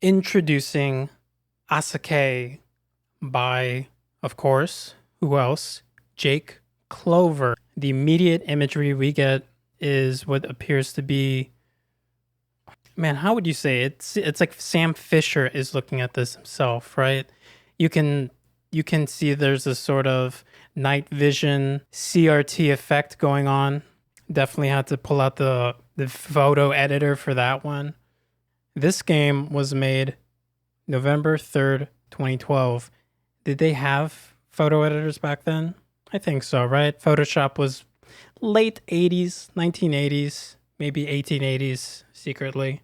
Introducing ASAKAE by, of course, who else? Jake Clover. The immediate imagery we get is what appears to be, man, how would you say it? It's like Sam Fisher is looking at this himself, right? You can see there's a sort of night vision CRT effect going on. Definitely had to pull out the photo editor for that one. This game was made November 3rd, 2012. Did they have photo editors back then? I think so, right? Photoshop was late 80s, 1980s, maybe 1880s secretly,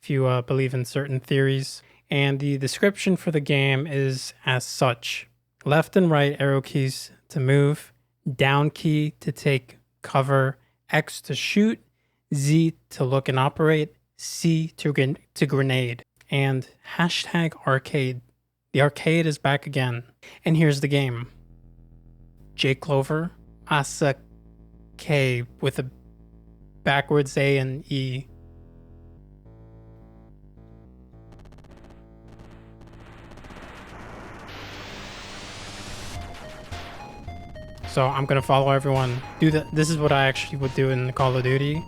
if you believe in certain theories. And the description for the game is as such. Left and right arrow keys to move, down key to take cover, X to shoot, Z to look and operate, C to grenade, and hashtag arcade. The arcade is back again. And here's the game. Jake Clover, ASAKAE with a backwards A and E. So I'm gonna follow everyone. This is what I actually would do in Call of Duty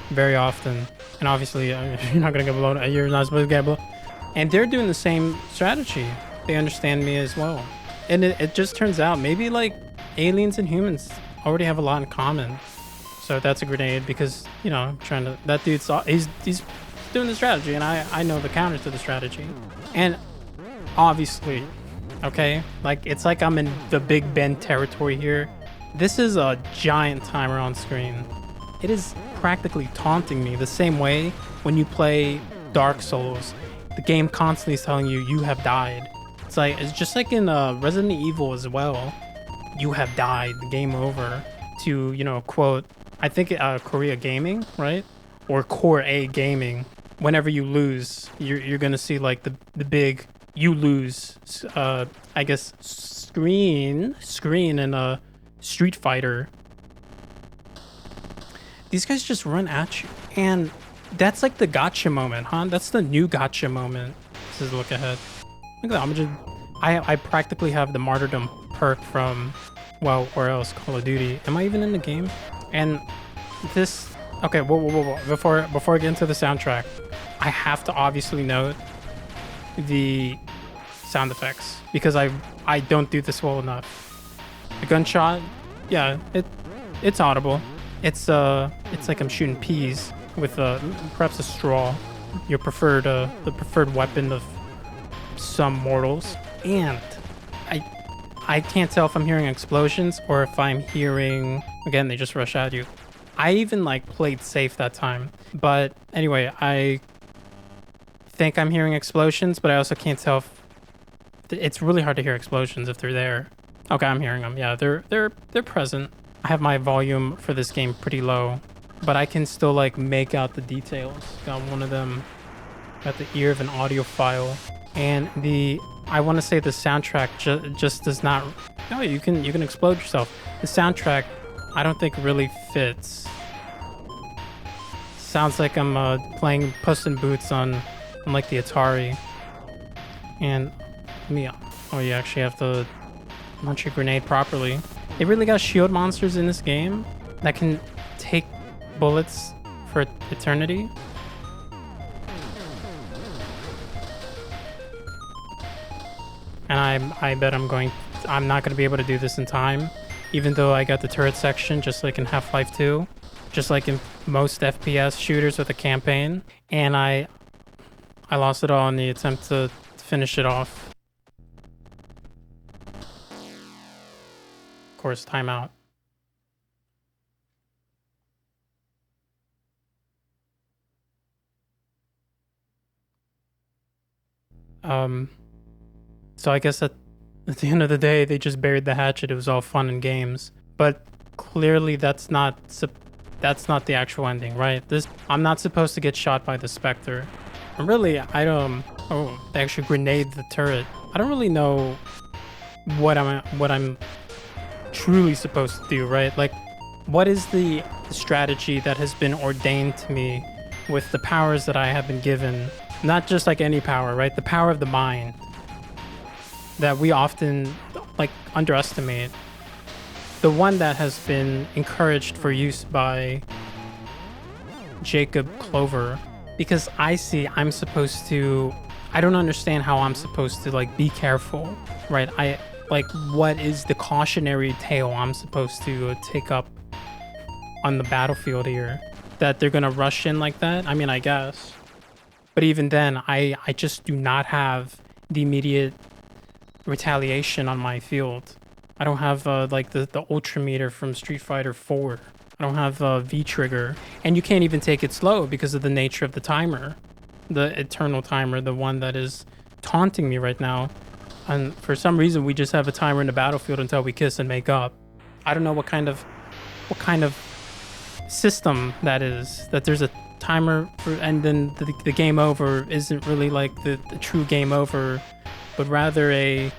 very often. And obviously, you're not gonna get blown. You're not supposed to get blown. And they're doing the same strategy. They understand me as well. And it just turns out maybe like aliens and humans already have a lot in common. So that's a grenade because, you know, I'm trying to, that dude's, he's doing the strategy and I know the counter to the strategy. And obviously, okay, like it's like I'm in the Big Ben territory here. This is a giant timer on screen. It is practically taunting me the same way when you play Dark Souls. The game constantly is telling you you have died. It's just like in Resident Evil as well. You have died, game over. To, you know, quote, I think Korea Gaming, right? Or Core A Gaming. Whenever you lose, you're gonna see like the big you lose, I guess screen in a Street Fighter. These guys just run at you, and that's like the gotcha moment, huh? That's the new gotcha moment. This is look ahead. Look at that. I practically have the martyrdom perk from, well, where else? Call of Duty. Am I even in the game? And this, okay, whoa. Before I get into the soundtrack, I have to obviously note the sound effects because I don't do this well enough. The gunshot, yeah, it's audible. It's like I'm shooting peas with perhaps a straw, your preferred the preferred weapon of some mortals. And I can't tell if I'm hearing explosions or if I'm hearing, again, they just rush at you. I even like played safe that time. But anyway, I think I'm hearing explosions, but I also can't tell if it's really hard to hear explosions if they're there. Okay, I'm hearing them. Yeah, they're present. I have my volume for this game pretty low, but I can still like make out the details. Got one of them, got the ear of an audiophile, and I want to say the soundtrack just does not. No, you can explode yourself. The soundtrack, I don't think really fits. Sounds like I'm playing Puss in Boots on like the Atari. And oh, you actually have to launch your grenade properly. They really got shield monsters in this game that can take bullets for eternity. And I bet I'm not going to be able to do this in time, even though I got the turret section just like in Half-Life 2, just like in most FPS shooters with a campaign. And I lost it all in the attempt to finish it off. Of course, timeout. So I guess at the end of the day, they just buried the hatchet. It was all fun and games, but clearly that's not the actual ending, right? I'm not supposed to get shot by the Spectre. And really, I don't. Oh, they actually grenade the turret. I don't really know what I'm truly supposed to do, right? Like, what is the strategy that has been ordained to me with the powers that I have been given Not just like any power, right? The power of the mind that we often like underestimate. The one that has been encouraged for use by Jake Clover, because I'm supposed to, I don't understand how I'm supposed to like be careful, right? What is the cautionary tale I'm supposed to take up on the battlefield here? That they're gonna rush in like that? I mean, I guess. But even then, I just do not have the immediate retaliation on my field. I don't have like the ultra meter from Street Fighter 4. I don't have V-trigger. And you can't even take it slow because of the nature of the timer. The eternal timer, the one that is taunting me right now. And for some reason, we just have a timer in the battlefield until we kiss and make up. I don't know what kind of system that is. That there's a timer for, and then the game over isn't really like the true game over, but rather a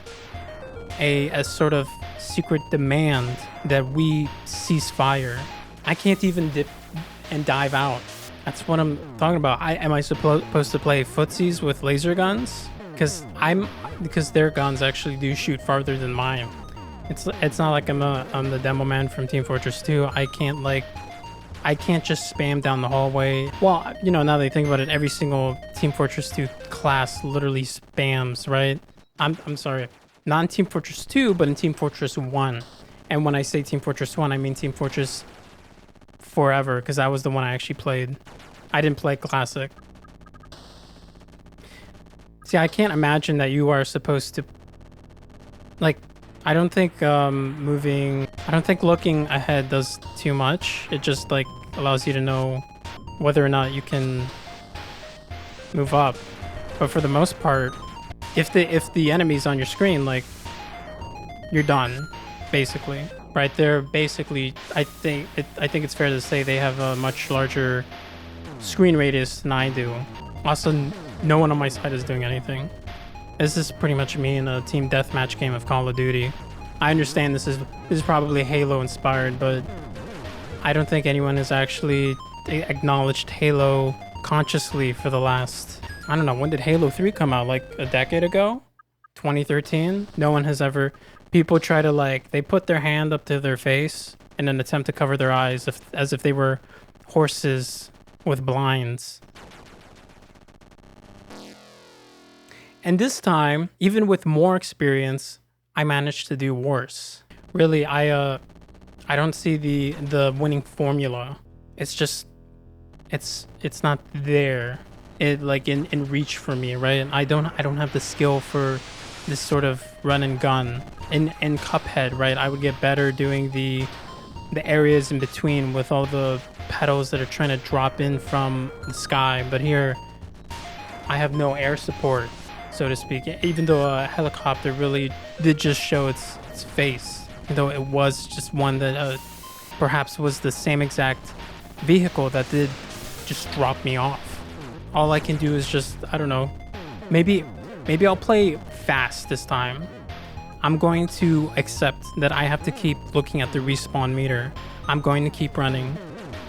sort of secret demand that we cease fire. I can't even dip and dive out. That's what I'm talking about. Am I supposed to play footsies with laser guns? Because their guns actually do shoot farther than mine. It's not like I'm the demo man from Team Fortress 2. I can't just spam down the hallway. Well, you know, now that I think about it, every single Team Fortress 2 class literally spams, right? I'm sorry, not in Team Fortress 2, but in Team Fortress 1. And when I say Team Fortress 1, I mean Team Fortress Forever, because that was the one I actually played. I didn't play Classic. See, I can't imagine that you are supposed to, like, I don't think looking ahead does too much. It just like allows you to know whether or not you can move up. But for the most part, if the enemy's on your screen, like, you're done, basically. Right? They're basically, I think it's fair to say they have a much larger screen radius than I do. Also, no one on my side is doing anything. This is pretty much me in a team deathmatch game of Call of Duty. I understand this is probably Halo inspired, but I don't think anyone has actually acknowledged Halo consciously for the last, I don't know, when did Halo 3 come out? Like a decade ago? 2013? No one has ever, people try to like, they put their hand up to their face in an attempt to cover their eyes as if they were horses with blinds. And this time, even with more experience, I managed to do worse. Really, I don't see the winning formula. It's just, it's not there. It like in reach for me, right? And I don't have the skill for this sort of run and gun. In Cuphead, right? I would get better doing the areas in between with all the petals that are trying to drop in from the sky. But here, I have no air support, so to speak, even though a helicopter really did just show its face, though it was just one that perhaps was the same exact vehicle that did just drop me off. All I can do is just, I don't know, maybe I'll play fast this time. I'm going to accept that I have to keep looking at the respawn meter. I'm going to keep running.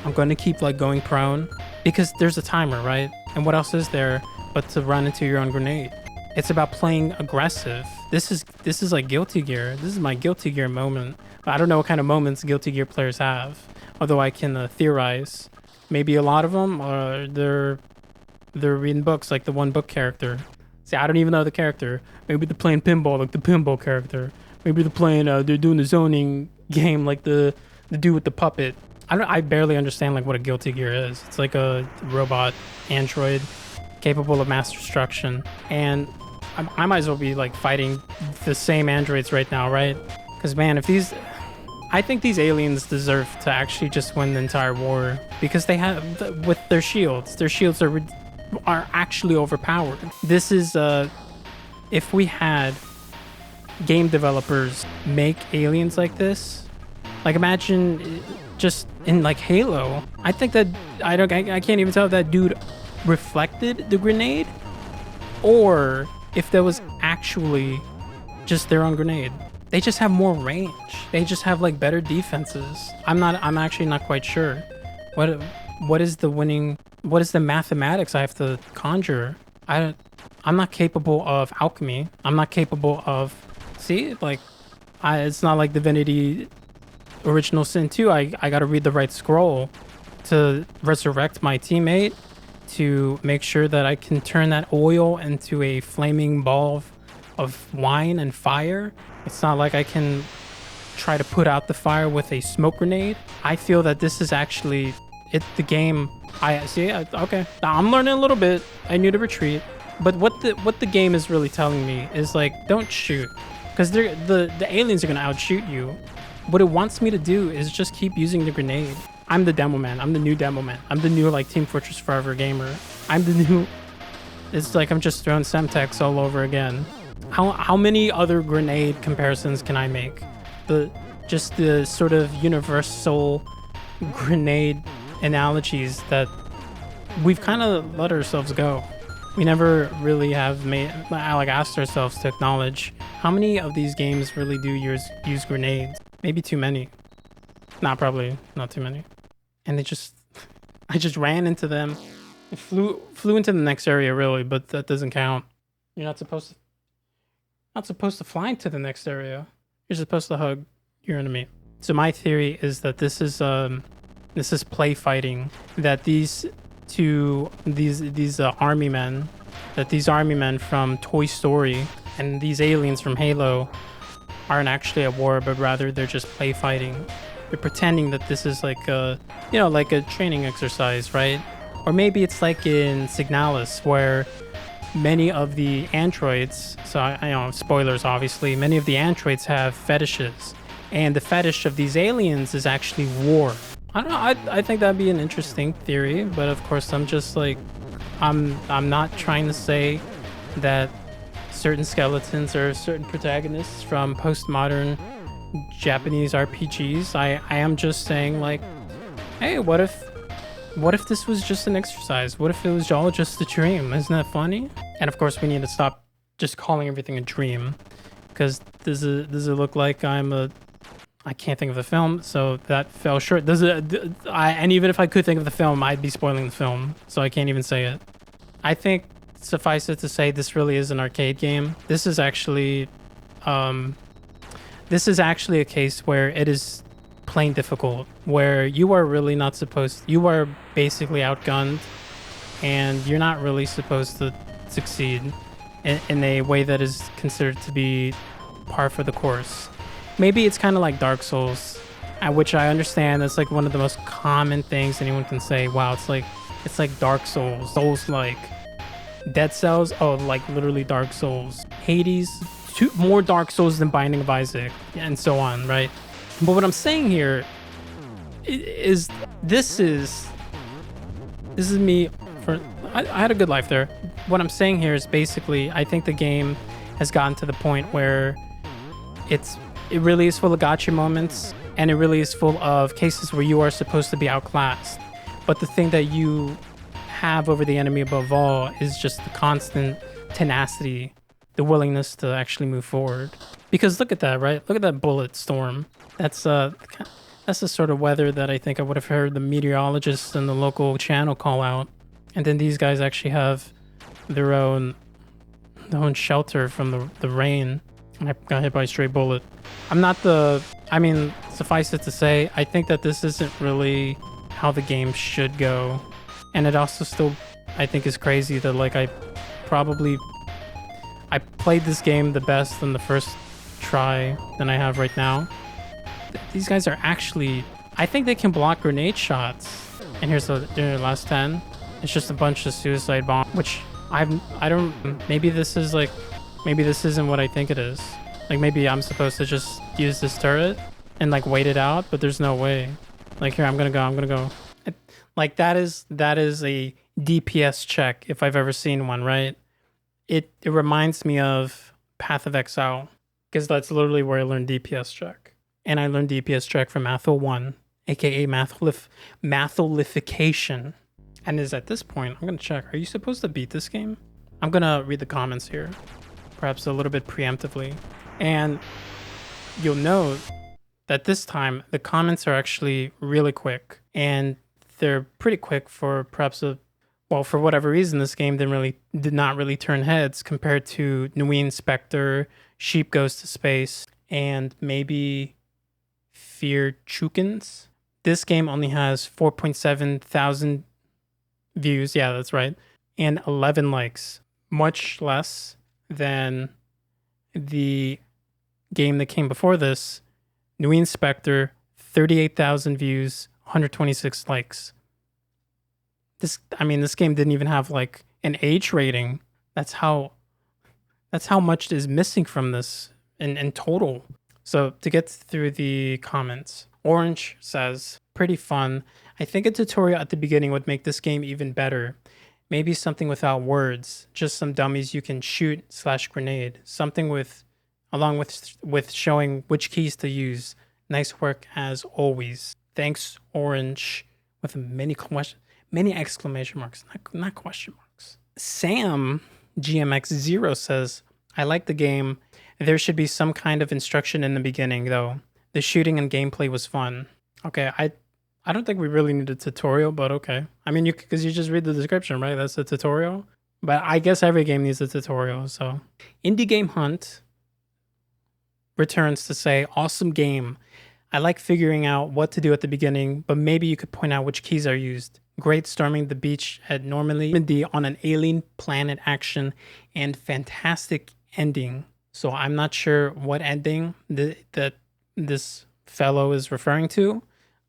I'm going to keep like going prone because there's a timer, right? And what else is there but to run into your own grenade? It's about playing aggressive. This is like Guilty Gear. This is my Guilty Gear moment. I don't know what kind of moments Guilty Gear players have, although I can theorize. Maybe a lot of them are they're reading books, like the one book character. See, I don't even know the character. Maybe they're playing pinball, like the pinball character. Maybe they're playing they're doing the zoning game, like the dude with the puppet. I barely understand like what a Guilty Gear is. It's like a robot android capable of mass destruction, and I might as well be like fighting the same androids right now, right? Because man, I think these aliens deserve to actually just win the entire war because they have with their shields. Their shields are actually overpowered. This is if we had game developers make aliens like this, like imagine just in like Halo. I think that I can't even tell if that dude reflected the grenade or if there was actually just their own grenade. They just have more range. They just have like better defenses. I'm actually not quite sure what is the mathematics I have to conjure I'm not capable of alchemy. I'm not capable of, see, like, it's not like Divinity Original Sin 2. I got to read the right scroll to resurrect my teammate, to make sure that I can turn that oil into a flaming ball of wine and fire. It's not like I can try to put out the fire with a smoke grenade. I feel that this is actually the game. I see. Okay, now I'm learning a little bit. I need to retreat. But what the game is really telling me is like, don't shoot, because the aliens are gonna outshoot you. What it wants me to do is just keep using the grenade. I'm the demo man. I'm the new demo man. I'm the new like Team Fortress Forever gamer. I'm the new. It's like I'm just throwing Semtex all over again. How many other grenade comparisons can I make? Just the sort of universal grenade analogies that we've kind of let ourselves go. We never really have asked ourselves to acknowledge how many of these games really do use grenades. Maybe too many. Probably not too many. And I just ran into them. It flew into the next area really, but that doesn't count. You're not supposed to fly into the next area. You're supposed to hug your enemy. So my theory is that this is play fighting. That these army men from Toy Story and these aliens from Halo aren't actually at war, but rather they're just play fighting. They're pretending that this is like a training exercise, right? Or maybe it's like in Signalis, where many of the androids, so I know, spoilers obviously, many of the androids have fetishes, and the fetish of these aliens is actually war. I don't know, I think that'd be an interesting theory, but of course I'm just like, I'm not trying to say that certain skeletons or certain protagonists from postmodern Japanese RPGs. I am just saying, like, hey, what if this was just an exercise? What if it was all just a dream? Isn't that funny? And of course we need to stop just calling everything a dream, because does it look like I can't think of the film, so that fell short. And even if I could think of the film, I'd be spoiling the film, so I can't even say it. I think, suffice it to say, this really is an arcade game. This is actually a case where it is plain difficult, where you are really not supposed, you are basically outgunned, and you're not really supposed to succeed in a way that is considered to be par for the course. Maybe it's kind of like Dark Souls, which I understand that's like one of the most common things anyone can say. Wow, it's like Dark Souls, Souls-like. Dead Cells, oh, like literally Dark Souls. Hades, more Dark Souls than Binding of Isaac, and so on, right? But what I'm saying here is this is me. I had a good life there. What I'm saying here is basically, I think the game has gotten to the point where it really is full of gotcha moments, and it really is full of cases where you are supposed to be outclassed. But the thing that you have over the enemy above all is just the constant tenacity, the willingness to actually move forward. Because look at that, right? Look at that bullet storm. That's the sort of weather that I think I would have heard the meteorologists in the local channel call out. And then these guys actually have their own shelter from the rain. I got hit by a stray bullet. Suffice it to say, I think that this isn't really how the game should go. And it also still, I think, is crazy that like I played this game the best in the first try than I have right now. These guys are actually, I think they can block grenade shots. And here's the last 10. It's just a bunch of suicide bombs, which maybe this isn't what I think it is. Like maybe I'm supposed to just use this turret and like wait it out, but there's no way. Like here, I'm gonna go. Like that is a DPS check if I've ever seen one, right? It reminds me of Path of Exile, because that's literally where I learned DPS check. And I learned DPS check from Mathil 1, aka Mathilification. And is at this point, I'm gonna check, are you supposed to beat this game? I'm gonna read the comments here, perhaps a little bit preemptively. And you'll note that this time the comments are actually really quick, and they're pretty quick for perhaps well, for whatever reason, this game did not really turn heads compared to Nguyen Spectre, Sheep Goes to Space, and maybe Fear Chukins. This game only has 4.7 thousand views. Yeah, that's right. And 11 likes, much less than the game that came before this, Nguyen Spectre, 38,000 views, 126 likes. This game didn't even have like an age rating. That's how much is missing from this in total. So to get through the comments, Orange says, pretty fun. I think a tutorial at the beginning would make this game even better. Maybe something without words, just some dummies you can shoot/grenade. Something along with showing which keys to use. Nice work as always. Thanks, Orange, with many exclamation marks, not question marks. Sam GMX0 says, I like the game. There should be some kind of instruction in the beginning, though. The shooting and gameplay was fun. Okay, I don't think we really need a tutorial, but okay. I mean, because you just read the description, right? That's a tutorial. But I guess every game needs a tutorial, so. Indie Game Hunt returns to say, awesome game. I like figuring out what to do at the beginning, but maybe you could point out which keys are used. Great storming the beach at Normandy on an alien planet action, and fantastic ending. So I'm not sure what ending that this fellow is referring to.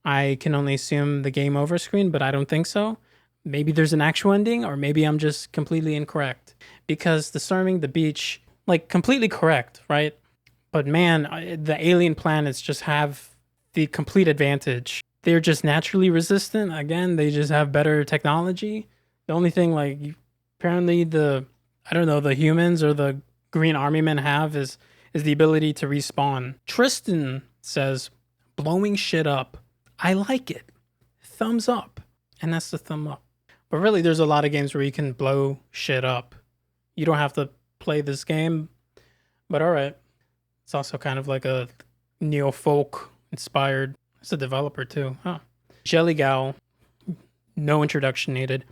I can only assume the game over screen, but I don't think so. Maybe there's an actual ending, or maybe I'm just completely incorrect. Because the storming the beach, like, completely correct, right? But man, the alien planets just have the complete advantage. They're just naturally resistant. Again, they just have better technology. The only thing, like, apparently the humans or the Green Army men have is the ability to respawn. Tristan says, blowing shit up. I like it. Thumbs up. And that's the thumb up. But really, there's a lot of games where you can blow shit up. You don't have to play this game. But all right. It's also kind of like a neo-folk inspired. It's a developer too. Huh. Jelly Gal. No introduction needed.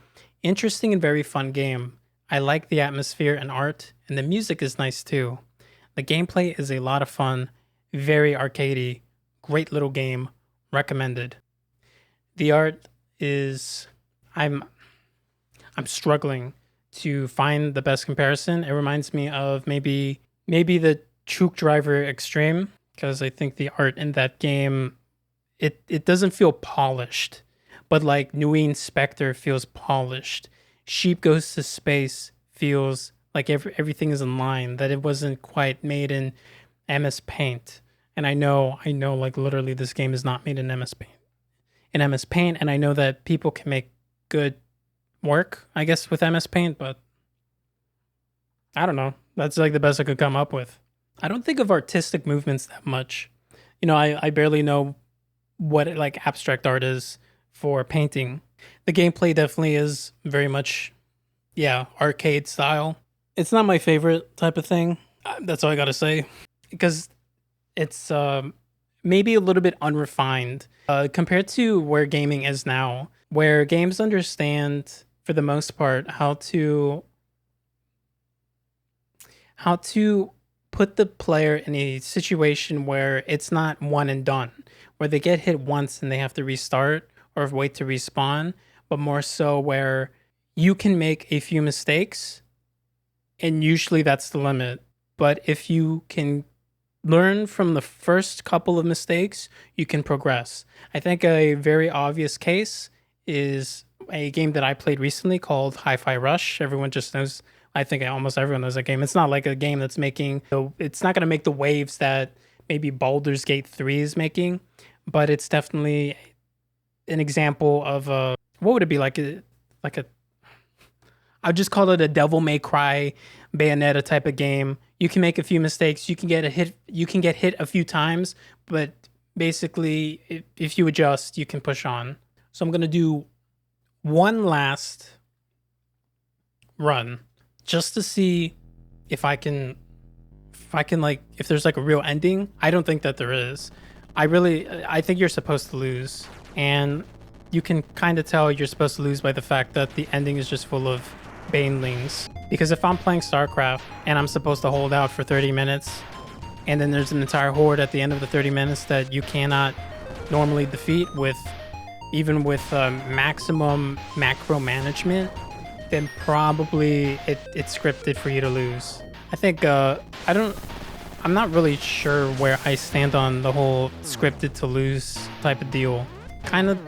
Interesting and very fun game. I like the atmosphere and art. And the music is nice too. The gameplay is a lot of fun. Very arcadey. Great little game. Recommended. The art is, I'm struggling to find the best comparison. It reminds me of maybe the Chook Driver Extreme, because I think the art in that game, it doesn't feel polished, but like Nguyen Spectre feels polished. Sheep Goes to Space feels like everything is in line, that it wasn't quite made in MS Paint. And I know, like literally this game is not made in MS Paint. And I know that people can make good work, I guess, with MS Paint, but I don't know. That's like the best I could come up with. I don't think of artistic movements that much. You know, I barely know what like abstract art is for painting. The gameplay definitely is very much, arcade style. It's not my favorite type of thing. That's all I gotta say. Because it's maybe a little bit unrefined compared to where gaming is now, where games understand, for the most part, how to put the player in a situation where it's not one and done, where they get hit once and they have to restart or wait to respawn, but more so where you can make a few mistakes, and usually that's the limit. But if you can learn from the first couple of mistakes, you can progress. I think a very obvious case is a game that I played recently called Hi-Fi Rush. Everyone just knows. I think almost everyone knows that game. It's not like a game that's it's not going to make the waves that maybe Baldur's Gate 3 is making, but it's definitely an example of what would it be like a I'd just call it a Devil May Cry Bayonetta type of game. You can make a few mistakes. You can get hit a few times, but basically, if you adjust, you can push on. So I'm gonna do one last run just to see if there's like a real ending. I don't think that there is. I think you're supposed to lose, and you can kind of tell you're supposed to lose by the fact that the ending is just full of banelings. Because if I'm playing StarCraft and I'm supposed to hold out for 30 minutes, and then there's an entire horde at the end of the 30 minutes that you cannot normally defeat even with maximum macro management, then probably it's scripted for you to lose. I think I'm not really sure where I stand on the whole scripted to lose type of deal. Kind of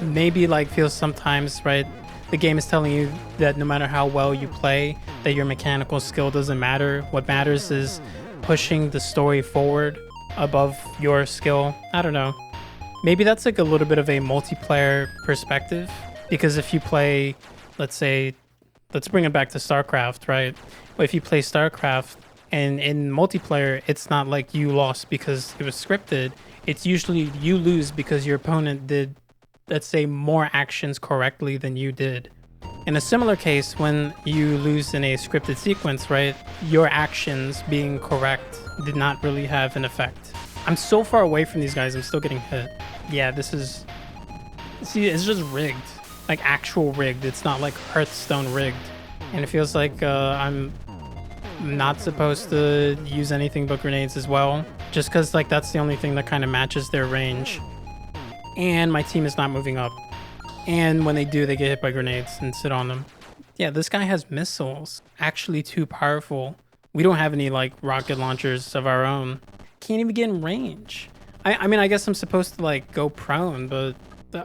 maybe like feels sometimes, right? The game is telling you that no matter how well you play, that your mechanical skill doesn't matter. What matters is pushing the story forward above your skill. I don't know. Maybe that's like a little bit of a multiplayer perspective, because if you play, let's bring it back to StarCraft, right? If you play StarCraft and in multiplayer, it's not like you lost because it was scripted. It's usually you lose because your opponent did, let's say, more actions correctly than you did. In a similar case, when you lose in a scripted sequence, right, your actions being correct did not really have an effect. I'm so far away from these guys, I'm still getting hit. Yeah, see, it's just rigged. Like actual rigged. It's not like Hearthstone rigged. And it feels like I'm not supposed to use anything but grenades as well. Just because like that's the only thing that kind of matches their range. And my team is not moving up. And when they do, they get hit by grenades and sit on them. Yeah, this guy has missiles. Actually too powerful. We don't have any like rocket launchers of our own. Can't even get in range. I mean, I guess I'm supposed to like go prone, but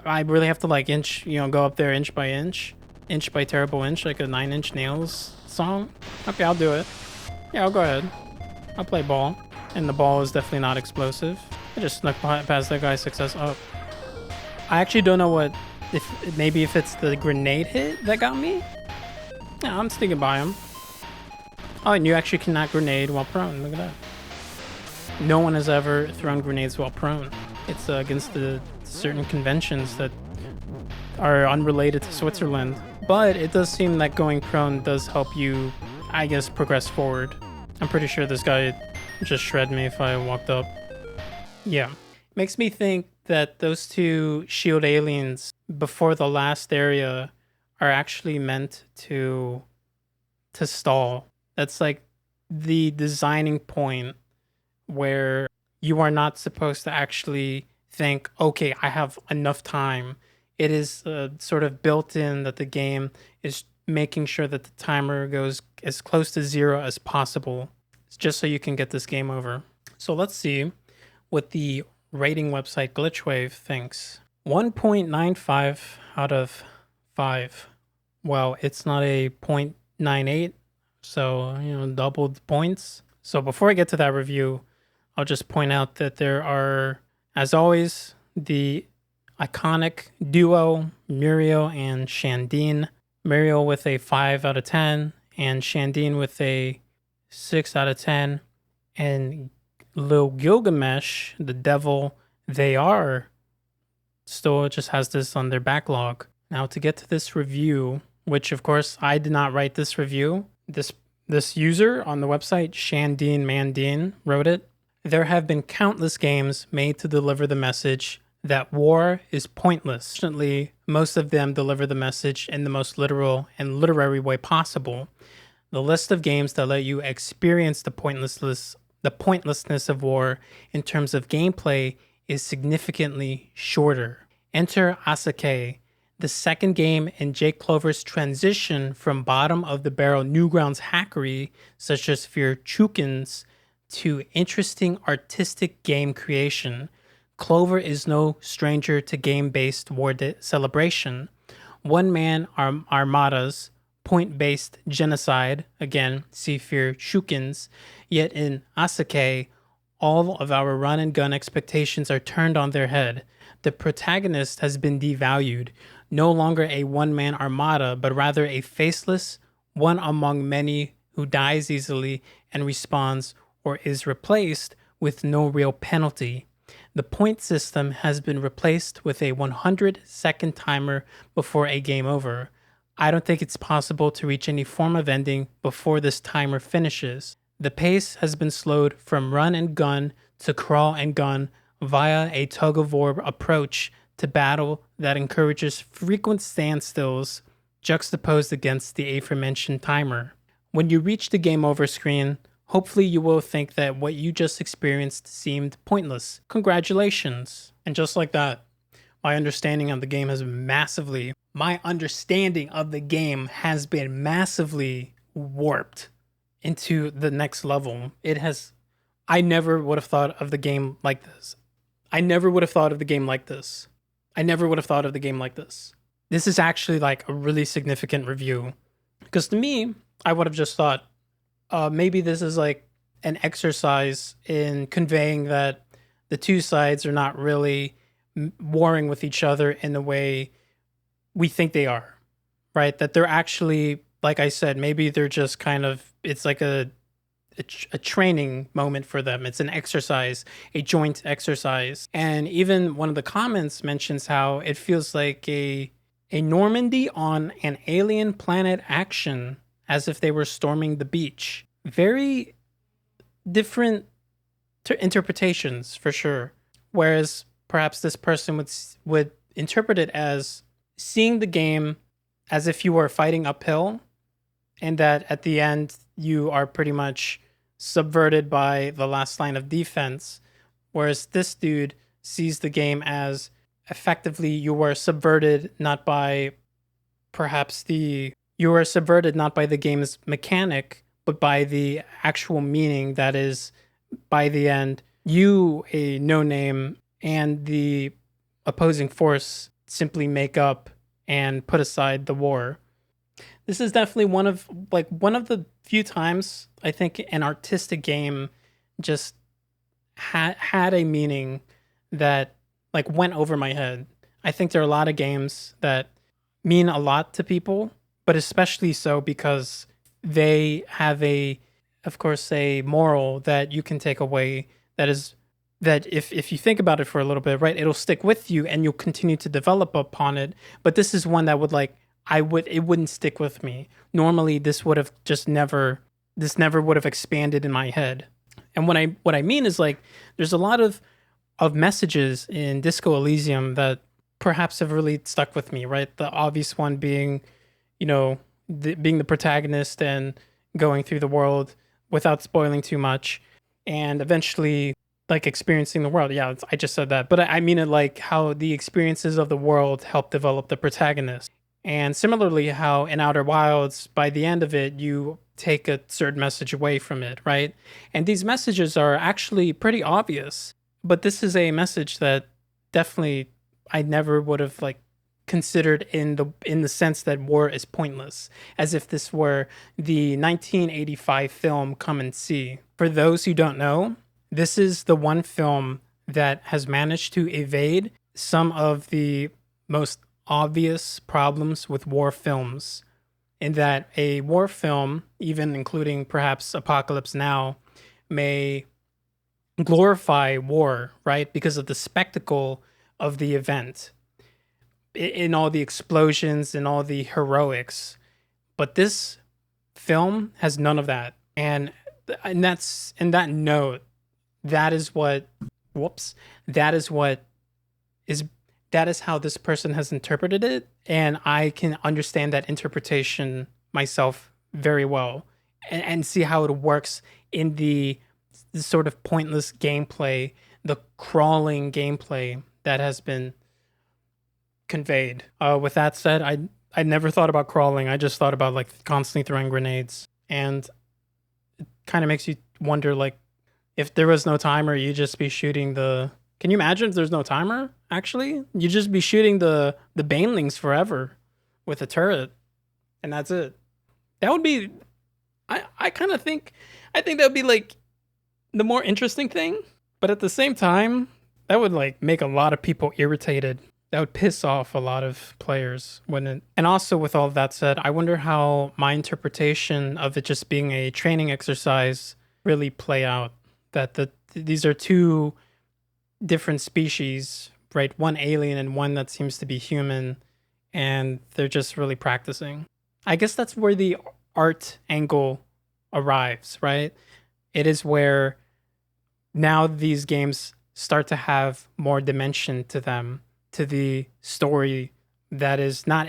I really have to like go up there inch by terrible inch, like a 9 Inch Nails song. Okay, I'll do it. Yeah, I'll go ahead. I'll play ball. And the ball is definitely not explosive. I just snuck past that guy's success up. I actually don't know if it's the grenade hit that got me. Yeah, I'm sticking by him. Oh, and you actually cannot grenade while prone. Look at that. No one has ever thrown grenades while prone. It's against the certain conventions that are unrelated to Switzerland. But it does seem that going prone does help you, I guess, progress forward. I'm pretty sure this guy just shred me if I walked up. Yeah. Makes me think that those two shield aliens before the last area are actually meant to stall. That's like the designing point where you are not supposed to actually think, okay, I have enough time. It is sort of built in that the game is making sure that the timer goes as close to 0 as possible, just so you can get this game over. So let's see what the rating website Glitchwave thinks. 1.95 out of 5. Well, it's not a 0.98, so, doubled points. So before I get to that review, I'll just point out that there are, as always, the iconic duo Muriel and Shandine. Muriel with a 5 out of 10 and Shandine with a 6 out of 10. And Lil Gilgamesh, the devil they are, still just has this on their backlog. Now to get to this review, which of course I did not write this review. This user on the website, Shandine Mandine, wrote it. There have been countless games made to deliver the message that war is pointless. Fortunately, most of them deliver the message in the most literal and literary way possible. The list of games that let you experience the pointlessness of war in terms of gameplay is significantly shorter. Enter ASAKAE, the second game in Jake Clover's transition from bottom-of-the-barrel Newgrounds hackery, such as Chukins, to interesting artistic game creation. Clover is no stranger to game-based war celebration. One-man armadas, point-based genocide, again, see Chukins, yet in ASAKAE, all of our run-and-gun expectations are turned on their head. The protagonist has been devalued, no longer a one-man armada, but rather a faceless one among many who dies easily and respawns or is replaced with no real penalty. The point system has been replaced with a 100-second timer before a game over. I don't think it's possible to reach any form of ending before this timer finishes. The pace has been slowed from run and gun to crawl and gun via a tug-of-war approach to battle that encourages frequent standstills juxtaposed against the aforementioned timer. When you reach the game over screen, hopefully you will think that what you just experienced seemed pointless. Congratulations. And just like that, my understanding of the game has been massively warped into the next level. I never would have thought of the game like this. I never would have thought of the game like this. This is actually like a really significant review. Because to me, I would have just thought, maybe this is like an exercise in conveying that the two sides are not really warring with each other in the way we think they are, right? That they're actually, like I said, maybe they're just kind of, it's like a training moment for them. It's an exercise, a joint exercise. And even one of the comments mentions how it feels like a Normandy on an alien planet action, as if they were storming the beach. Very different interpretations for sure. Whereas perhaps this person would interpret it as seeing the game as if you were fighting uphill, and that at the end you are pretty much subverted by the last line of defense. Whereas this dude sees the game as effectively you were subverted not by the game's mechanic, but by the actual meaning that is, by the end, you, a no-name, and the opposing force simply make up and put aside the war. This is definitely one of the few times I think an artistic game just had a meaning that like went over my head. I think there are a lot of games that mean a lot to people, but especially so because they have of course, a moral that you can take away that if you think about it for a little bit, right, it'll stick with you and you'll continue to develop upon it. But this is one that it wouldn't stick with me. Normally, this never would have expanded in my head. And what I mean is like, there's a lot of messages in Disco Elysium that perhaps have really stuck with me, right? The obvious one being, being the protagonist and going through the world without spoiling too much, and eventually like experiencing the world. Yeah, I just said that, but I mean it like how the experiences of the world help develop the protagonist. And similarly, how in Outer Wilds, by the end of it, you take a certain message away from it, right? And these messages are actually pretty obvious, but this is a message that definitely I never would have like considered in the sense that war is pointless, as if this were the 1985 film Come and See. For those who don't know, this is the one film that has managed to evade some of the most obvious problems with war films, in that a war film, even including perhaps Apocalypse Now, may glorify war, right? Because of the spectacle of the event, in all the explosions and all the heroics. But this film has none of that. And that's, in that note, that is how this person has interpreted it, and I can understand that interpretation myself very well, and see how it works in the sort of pointless gameplay, the crawling gameplay that has been conveyed. With that said, I never thought about crawling. I just thought about like constantly throwing grenades, and it kind of makes you wonder, like, if there was no timer, you'd just be shooting the... Can you imagine if there's no timer, actually? You'd just be shooting the banelings forever with a turret, and that's it. That would be... I think that would be, like, the more interesting thing, but at the same time, that would, like, make a lot of people irritated. That would piss off a lot of players, wouldn't it? And also, with all of that said, I wonder how my interpretation of it just being a training exercise really play out. That these are two different species, right? One alien and one that seems to be human, and they're just really practicing. I guess that's where the art angle arrives, right? It is where now these games start to have more dimension to them, to the story that is not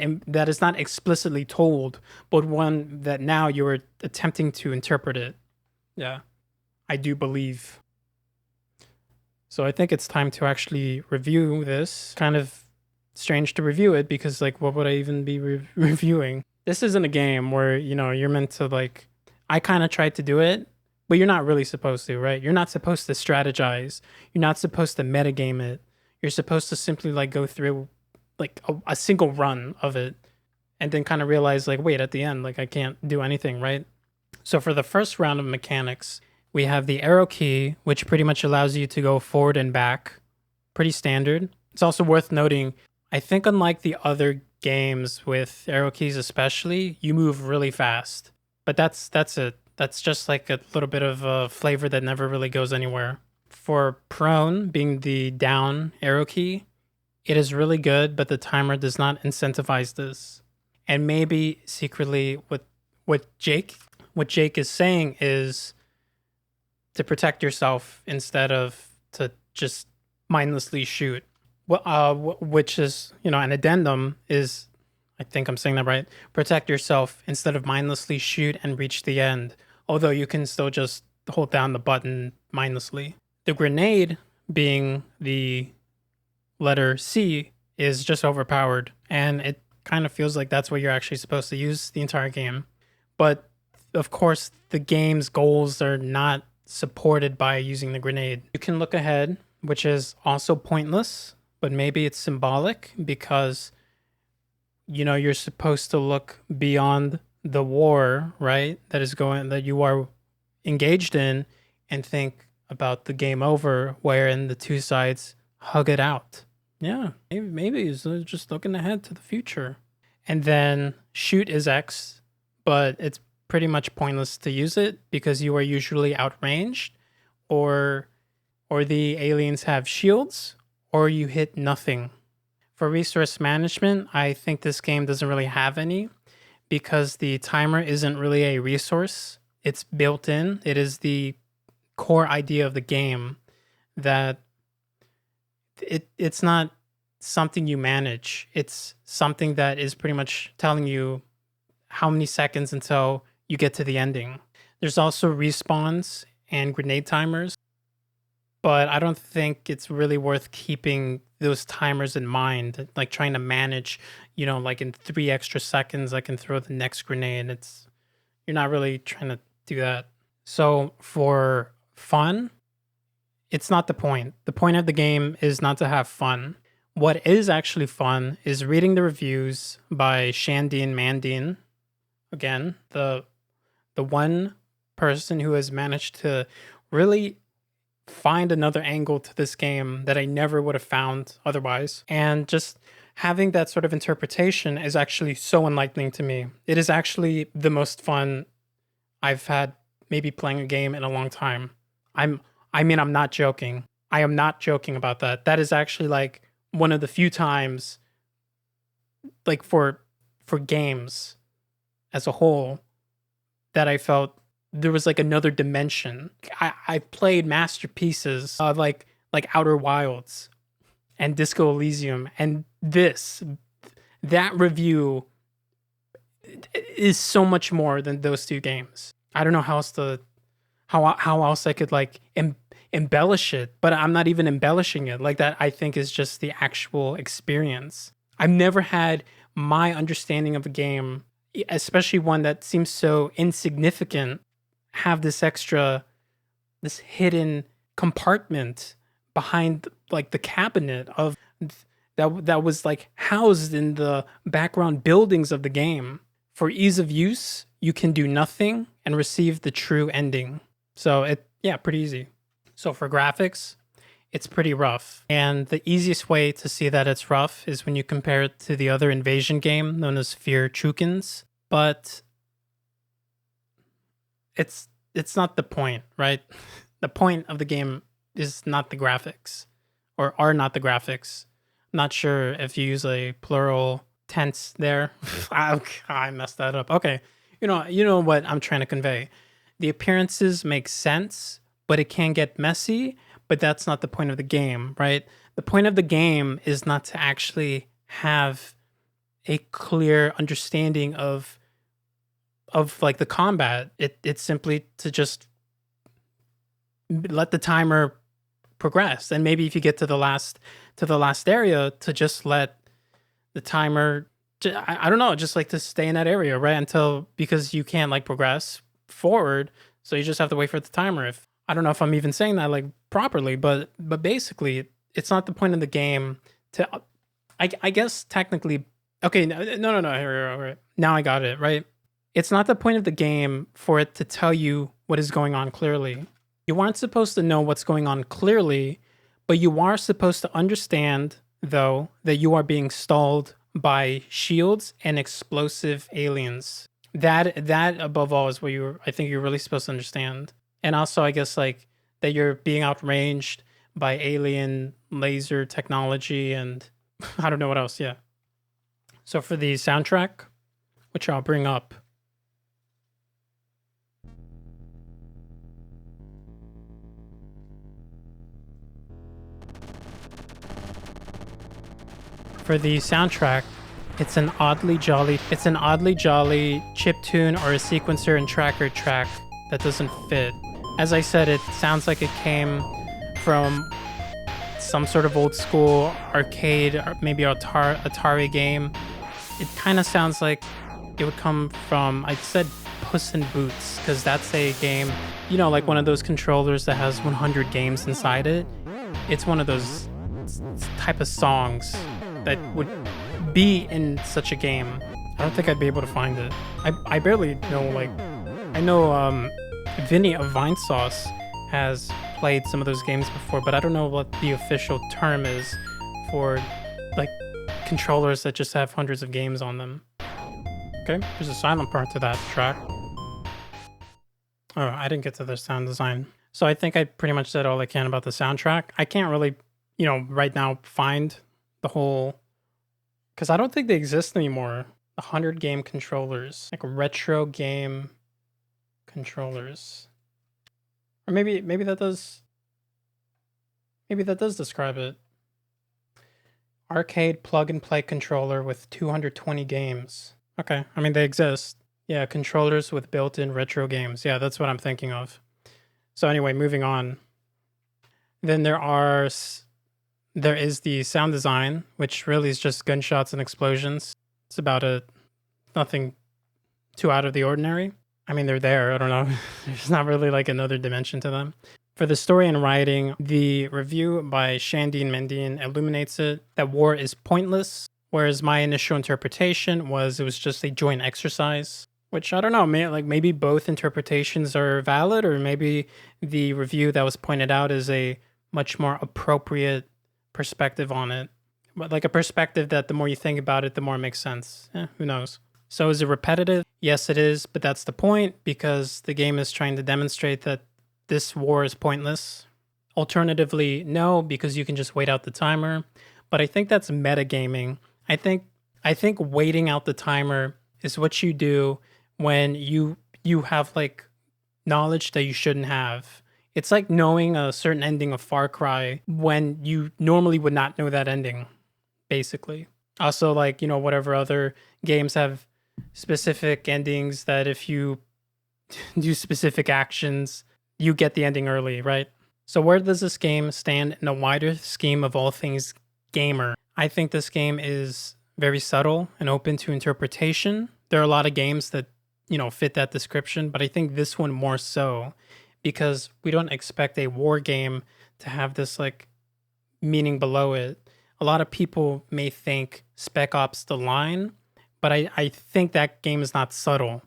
explicitly told, but one that now you're attempting to interpret it. Yeah, I do believe. So I think it's time to actually review this. Kind of strange to review it because, like, what would I even be reviewing? This isn't a game where, you know, you're meant to, like, I kind of tried to do it, but you're not really supposed to, right? You're not supposed to strategize. You're not supposed to metagame it. You're supposed to simply, like, go through, like, a single run of it and then kind of realize, like, wait, at the end, like, I can't do anything, right? So for the first round of mechanics, we have the arrow key, which pretty much allows you to go forward and back. Pretty standard. It's also worth noting, I think unlike the other games with arrow keys especially, you move really fast. But that's it. That's just like a little bit of a flavor that never really goes anywhere. For prone being the down arrow key, it is really good, but the timer does not incentivize this. And maybe secretly what Jake is saying is to protect yourself instead of to just mindlessly shoot. Which is, you know, an addendum is, I think I'm saying that right, protect yourself instead of mindlessly shoot and reach the end, although you can still just hold down the button mindlessly. The grenade, being the letter C, is just overpowered, and it kind of feels like that's what you're actually supposed to use the entire game. But of course, the game's goals are not supported by using the grenade. You can look ahead, which is also pointless, but maybe it's symbolic because, you know, you're supposed to look beyond the war, right? That you are engaged in, and think about the game over, wherein the two sides hug it out. Yeah, maybe it's just looking ahead to the future. And then shoot is X, but it's pretty much pointless to use it because you are usually outranged, or the aliens have shields, or you hit nothing. For resource management, I think this game doesn't really have any because the timer isn't really a resource. It's built in. It is the core idea of the game that it's not something you manage. It's something that is pretty much telling you how many seconds until you get to the ending. There's also respawns and grenade timers, but I don't think it's really worth keeping those timers in mind, like trying to manage, you know, like in 3 extra seconds I can throw the next grenade. You're not really trying to do that. So for fun, it's not the point. The point of the game is not to have fun. What is actually fun is reading the reviews by Shandine Mandine. Again, the one person who has managed to really find another angle to this game that I never would have found otherwise. And just having that sort of interpretation is actually so enlightening to me. It is actually the most fun I've had maybe playing a game in a long time. I'm not joking. I am not joking about that. That is actually like one of the few times, like for games as a whole, that I felt there was like another dimension. I played masterpieces like Outer Wilds and Disco Elysium, and that review is so much more than those two games. I don't know how else I could like embellish it, but I'm not even embellishing it. Like that, I think is just the actual experience. I've never had my understanding of a game, especially one that seems so insignificant, have this hidden compartment behind like the cabinet of that was like housed in the background buildings of the game. For ease of use, you can do nothing and receive the true ending. So pretty easy. So for graphics, it's pretty rough. And the easiest way to see that it's rough is when you compare it to the other invasion game known as Fear Chukins. But it's not the point, right? The point of the game is not the graphics, or are not the graphics. I'm not sure if you use a plural tense there. I messed that up. Okay, you know what I'm trying to convey. The appearances make sense, but it can get messy. But that's not the point of the game, right? The point of the game is not to actually have a clear understanding of like the combat. It's simply to just let the timer progress, and maybe if you get to the last area, to just let the timer. I don't know, just like to stay in that area, right? Until, because you can't like progress forward, so you just have to wait for the timer. If I don't know if I'm even saying that like properly, but basically, it's not the point of the game to. I guess technically, okay, no, here, now I got it right. It's not the point of the game for it to tell you what is going on clearly. You aren't supposed to know what's going on clearly, but you are supposed to understand, though, that you are being stalled by shields and explosive aliens. That above all is what I think you're really supposed to understand. And also, I guess, like, that you're being outranged by alien laser technology and I don't know what else, yeah. So for the soundtrack, which I'll bring up, it's an oddly jolly chiptune or a sequencer and tracker track that doesn't fit. As I said, it sounds like it came from some sort of old school arcade or maybe Atari game. It kind of sounds like it would come from, I said Puss in Boots, because that's a game, you know, like one of those controllers that has 100 games inside it. It's one of those type of songs that would be in such a game. I don't think I'd be able to find it. I barely know, like, I know Vinny of Vine Sauce has played some of those games before, but I don't know what the official term is for like controllers that just have hundreds of games on them. Okay, there's a silent part to that track. Oh, I didn't get to the sound design. So I think I pretty much said all I can about the soundtrack. I can't really, you know, right now find the whole, because I don't think they exist anymore. 100 game controllers, like retro game controllers. Or maybe that does describe it. Arcade plug and play controller with 220 games. Okay, I mean they exist. Yeah, controllers with built-in retro games. Yeah, that's what I'm thinking of. So anyway, moving on. Then there is the sound design, which really is just gunshots and explosions. It's about nothing too out of the ordinary. I mean, they're there. I don't know. There's not really like another dimension to them. For the story and writing, the review by Shandine Mendine illuminates it that war is pointless, whereas my initial interpretation was it was just a joint exercise, which I don't know, maybe both interpretations are valid, or maybe the review that was pointed out is a much more appropriate perspective on it. But like a perspective that the more you think about it, the more it makes sense. Who knows? So is it repetitive? Yes, it is, but that's the point, because the game is trying to demonstrate that this war is pointless. Alternatively, no, because you can just wait out the timer. But I think that's metagaming. I think waiting out the timer is what you do when you have like knowledge that you shouldn't have. It's like knowing a certain ending of Far Cry when you normally would not know that ending, basically. Also, like, you know, whatever other games have specific endings that if you do specific actions, you get the ending early, right? So where does this game stand in a wider scheme of all things gamer? I think this game is very subtle and open to interpretation. There are a lot of games that, you know, fit that description, but I think this one more so, because we don't expect a war game to have this like meaning below it. A lot of people may think Spec Ops The Line, but I think that game is not subtle.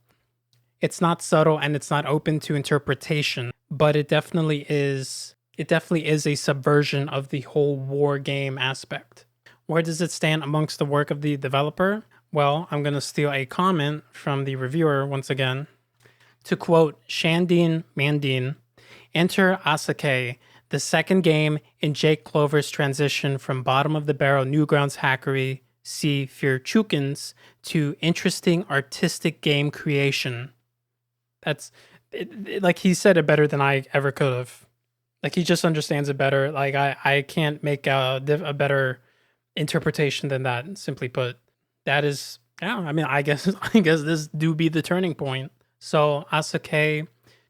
It's not subtle and it's not open to interpretation, but it definitely is a subversion of the whole war game aspect. Where does it stand amongst the work of the developer? Well, I'm going to steal a comment from the reviewer once again. To quote Shandine Mandine, enter ASAKAE, the second game in Jake Clover's transition from bottom-of-the-barrel Newgrounds hackery, see Firchukins, to interesting artistic game creation. That's, like he said it better than I ever could have. Like he just understands it better. Like I can't make a better interpretation than that. Simply put, that is yeah. I mean, I guess I guess this do be the turning point. So Asake,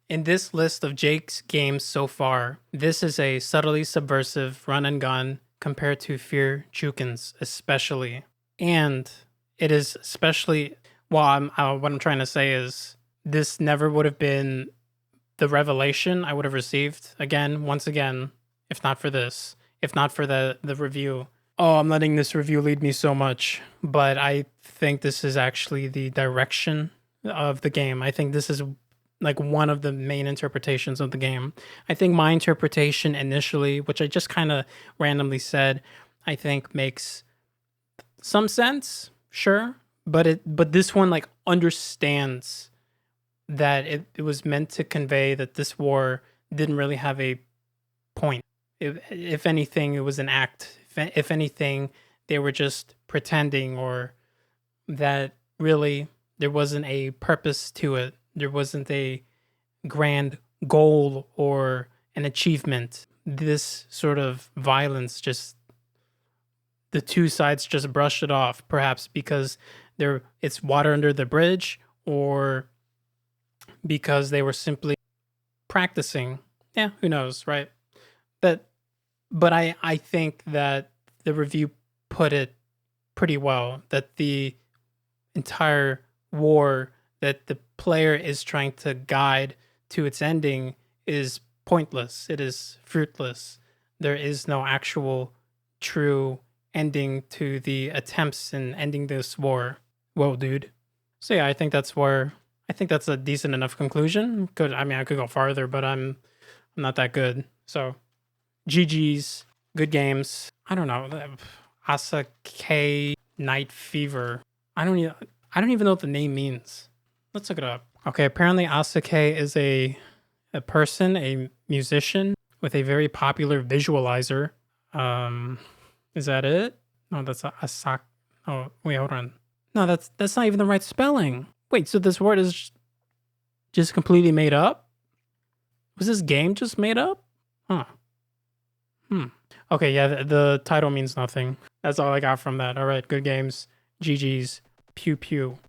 in this list of Jake's games so far, this is a subtly subversive run and gun compared to Fear Jukin's, especially, and it is especially. Well, what I'm trying to say is this never would have been the revelation I would have received again, once again, if not for this, if not for the review. Oh, I'm letting this review lead me so much, but I think this is actually the direction of the game. I think this is like one of the main interpretations of the game. I think my interpretation initially, which I just kind of randomly said, I think makes some sense, sure, but this one like understands that it was meant to convey that this war didn't really have a point. If anything, it was an act. If anything, they were just pretending, or that really there wasn't a purpose to it. There wasn't a grand goal or an achievement. This sort of violence just the two sides just brushed it off, perhaps because it's water under the bridge, or because they were simply practicing. Yeah, who knows, right? But I think that the review put it pretty well, that the entire war that the player is trying to guide to its ending is pointless. It is fruitless. There is no actual true ending to the attempts in ending this war. Whoa, dude. So yeah, I think that's a decent enough conclusion. I mean I could go farther, but I'm not that good. So GG's, good games. I don't know. ASAKAE Night Fever. I don't even know what the name means. Let's look it up. Okay, apparently ASAKAE is a person, a musician with a very popular visualizer. Is that it? No, that's Asak. Oh, wait, hold on. No, that's not even the right spelling. Wait, so this word is just completely made up? Was this game just made up? Huh. Okay, yeah, the title means nothing. That's all I got from that. All right, good games. GG's. Pew pew.